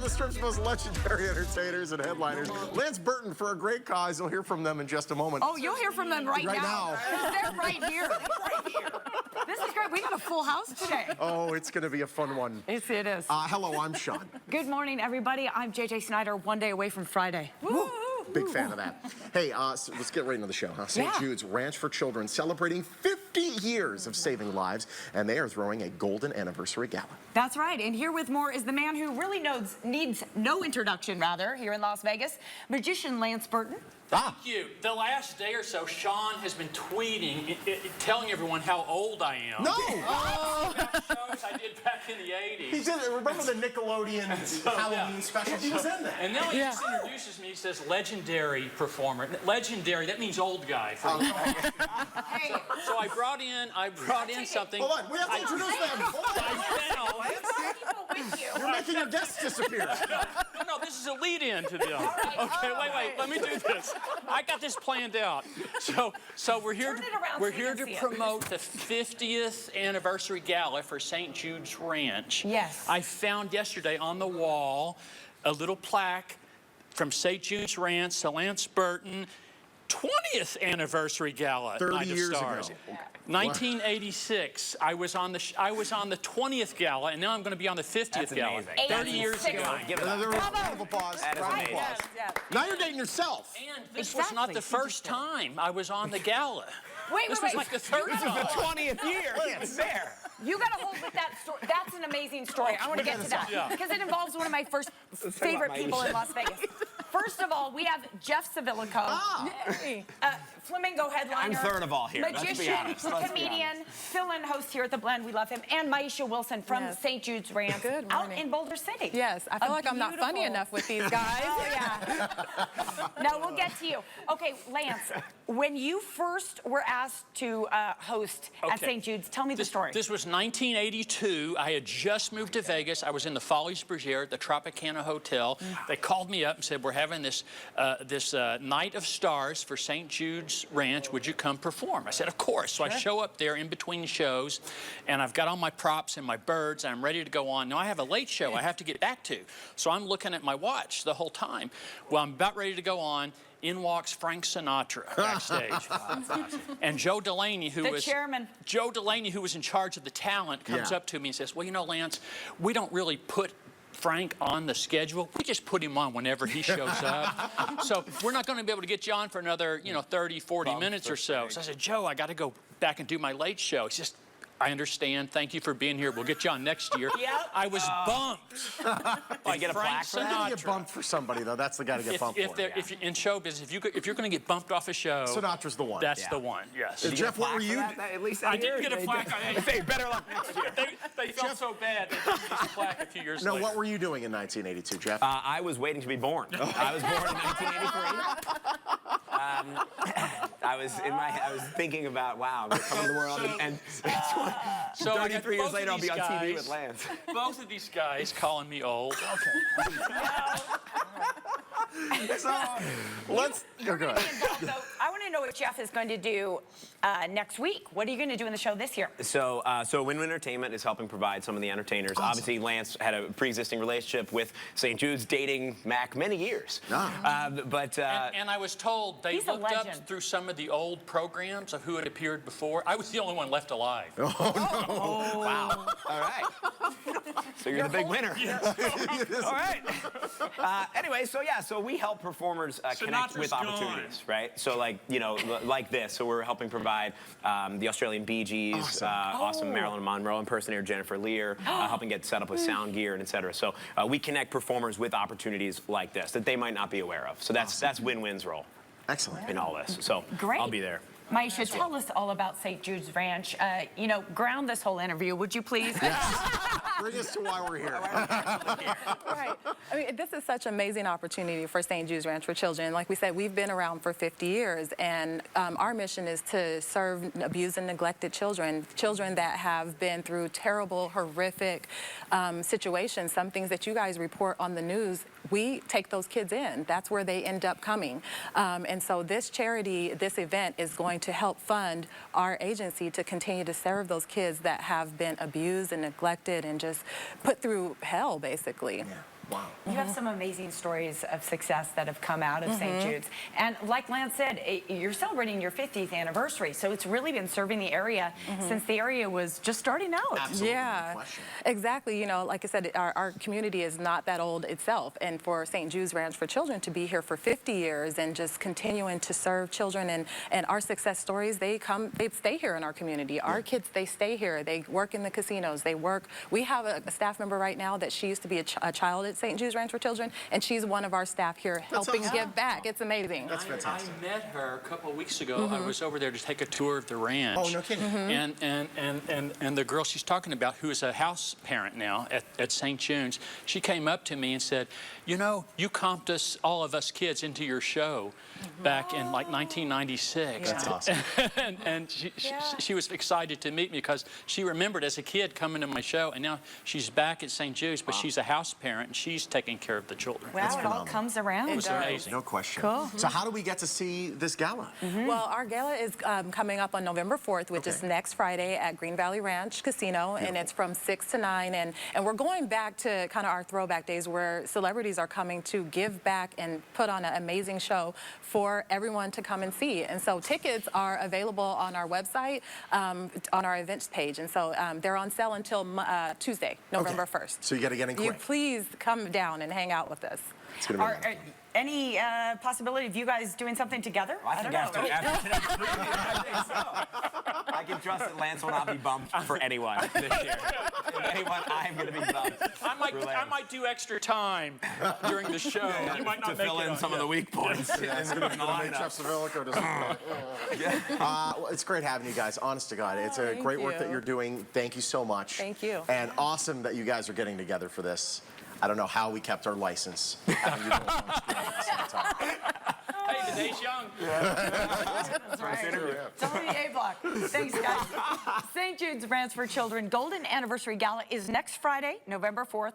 the Strip's most legendary entertainers and headliners. Lance Burton for a great cause. You'll hear from them in just a moment. Oh, you'll hear from them right now. They're right here. This is great. We got a full house today. Oh, it's going to be a fun one. Yes, it is. Hello, I'm Sean. Good morning, everybody. I'm JJ Snyder, one day away from Friday. Woo! Big fan of that. Hey, so let's get right into the show. St. Jude's Ranch for Children celebrating 50 years of saving lives, and they are throwing a golden anniversary gala. That's right. And here with more is the man who really needs no introduction, rather, here in Las Vegas, magician Lance Burton. Thank you. The last day or so, Sean has been tweeting, telling everyone how old I am. No! Oh. Shows I did back in the 80s. He did. Remember the Nickelodeon Halloween special? He was in there. And then he introduces me. He says, legendary performer. Legendary, that means old guy. So I brought in something. Hold on, we have to introduce them. Hold on. You're making your guests disappear. No, this is a lead-in to them. Okay, wait, let me do this. I got this planned out. So we're here to promote the 50th anniversary gala for St. Jude's Ranch. Yes. I found yesterday on the wall a little plaque from St. Jude's Ranch to Lance Burton, 20th anniversary gala. 30 years ago. 1986. I was on the 20th gala, and now I'm going to be on the 50th gala. Amazing. 30 years ago. Give it up. Round of applause. That is amazing. Now you're dating yourself. And this was not the first time I was on the gala. This was like the third time. This is the 20th year. He was there. You got to hold with that story. That's an amazing story. I want to get to that because it involves one of my favorite people in Las Vegas. First of all, we have Jeff Civillico, Flamingo headliner. I'm third of all here. Magician, comedian, fill-in host here at The Blend. We love him. And Myesha Wilson from St. Jude's Ranch out in Boulder City. Yes, I feel like I'm not funny enough with these guys. No, we'll get to you. Okay, Lance, when you first were asked to host at St. Jude's, tell me the story. This was 1982. I had just moved to Vegas. I was in the Follies Bergère at the Tropicana Hotel. They called me up and said, we're having this night of stars for St. Jude's Ranch. Would you come perform? I said, of course. So I show up there in between shows, and I've got all my props and my birds, and I'm ready to go on. Now, I have a late show I have to get back to. So I'm looking at my watch the whole time. Well, I'm about ready to go on. In walks Frank Sinatra backstage. And Joe Delaney, who was in charge of the talent, comes up to me and says, well, you know, Lance, we don't really put Frank on the schedule. We just put him on whenever he shows up. So we're not going to be able to get you on for another, 30, 40 minutes or so. So I said, Joe, I got to go back and do my late show. He says, I understand. Thank you for being here. We'll get you on next year. I was bumped. Did you get a plaque for that? You gotta get bumped for somebody, though. That's the guy to get bumped for. If you're in show business, if you're going to get bumped off a show, Sinatra's the one. That's the one. Yes. Jeff, what were you? At least I didn't get a plaque. Say better luck next year. They felt so bad. They gave me this plaque a few years later. No, what were you doing in 1982, Jeff? I was waiting to be born. I was born in 1983. I was thinking about, wow, I'm going to come to the world and so 33 years later, I'll be on TV with Lance. Both of these guys calling me old. Okay. So, let's go ahead. I want to know what Jeff is going to do next week. What are you going to do in the show this year? So Win-Win Entertainment is helping provide some of the entertainers. Awesome. Obviously, Lance had a pre-existing relationship with St. Jude's, dating Mac many years. And I was told they looked up through some of the old programs of who had appeared before. I was the only one left alive. Oh, no. Wow. All right. So you're the big winner. All right. Anyway, so we help performers connect with opportunities, right? So like this. So we're helping provide the Australian Bee Gees, awesome Marilyn Monroe impersonator Jennifer Lear, helping get set up with sound gear and et cetera. So we connect performers with opportunities like this that they might not be aware of. So that's Win-Win's role. Excellent. In all this. So Great. I'll be there. Myesha, tell us all about St. Jude's Ranch. Ground this whole interview, would you please? Bring us to why we're here. Right. I mean, this is such an amazing opportunity for St. Jude's Ranch for Children. Like we said, we've been around for 50 years, and our mission is to serve abused and neglected children, children that have been through terrible, horrific situations, some things that you guys report on the news. We take those kids in. That's where they end up coming. And so this charity, this event is going to help fund our agency to continue to serve those kids that have been abused and neglected and just put through hell, basically. Yeah. Wow. You have some amazing stories of success that have come out of St. Jude's. And like Lance said, you're celebrating your 50th anniversary, so it's really been serving the area since the area was just starting out. Absolutely. Yeah, No question. exactly. You know, like I said, our community is not that old itself. And for St. Jude's Ranch for Children to be here for 50 years and just continuing to serve children and our success stories, they stay here in our community. Our kids, they stay here. They work in the casinos. They work. We have a staff member right now that she used to be a child at St. Jude's Ranch for Children, and she's one of our staff here helping awesome. give back. It's amazing. That's fantastic. I met her a couple of weeks ago. I was over there to take a tour of the ranch. Oh, no kidding. And the girl she's talking about, who is a house parent now at St. Jude's, she came up to me and said, you know, you comped us, all of us kids, into your show back in like 1996. That's awesome. and she was excited to meet me because she remembered as a kid coming to my show, and now she's back at St. Jude's, but she's a house parent and she's taking care of the children. Wow, it all comes around. It was amazing. No question. Cool. So how do we get to see this gala? Well, our gala is coming up on November 4th, which is next Friday at Green Valley Ranch Casino, and it's from 6 to 9. And we're going back to kind of our throwback days where celebrities are coming to give back and put on an amazing show for everyone to come and see. And so tickets are available on our website, on our events page. And so they're on sale until Tuesday, November 1st. So you got to get in quick. You please come down and hang out with us. It's gonna be nice. Any possibility of you guys doing something together? I think after today's preview, I think so. I can trust that Lance will not be bumped for anyone this year. If anyone, I'm going to be bumped. I might do extra time during the show. You might not to make fill it in on. some of the weak points. It's going to make Jeff Civillico well, it's great having you guys, honest to God. It's a great work that you're doing. Thank you so much. Thank you. And awesome that you guys are getting together for this. I don't know how we kept our license. Having you both on screen at the same time. Hey, the day's young. That's right. It's only the A block. Thanks, guys. St. Jude's Ranch for Children Golden Anniversary Gala is next Friday, November 4th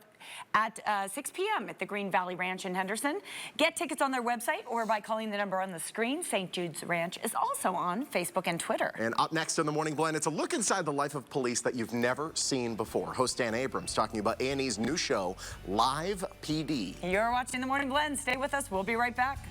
at 6 p.m. at the Green Valley Ranch in Henderson. Get tickets on their website or by calling the number on the screen. St. Jude's Ranch is also on Facebook and Twitter. And up next in the Morning Blend, it's a look inside the life of police that you've never seen before. Host Dan Abrams talking about A&E's new show, Live PD. You're watching the Morning Blend. Stay with us. We'll be right back.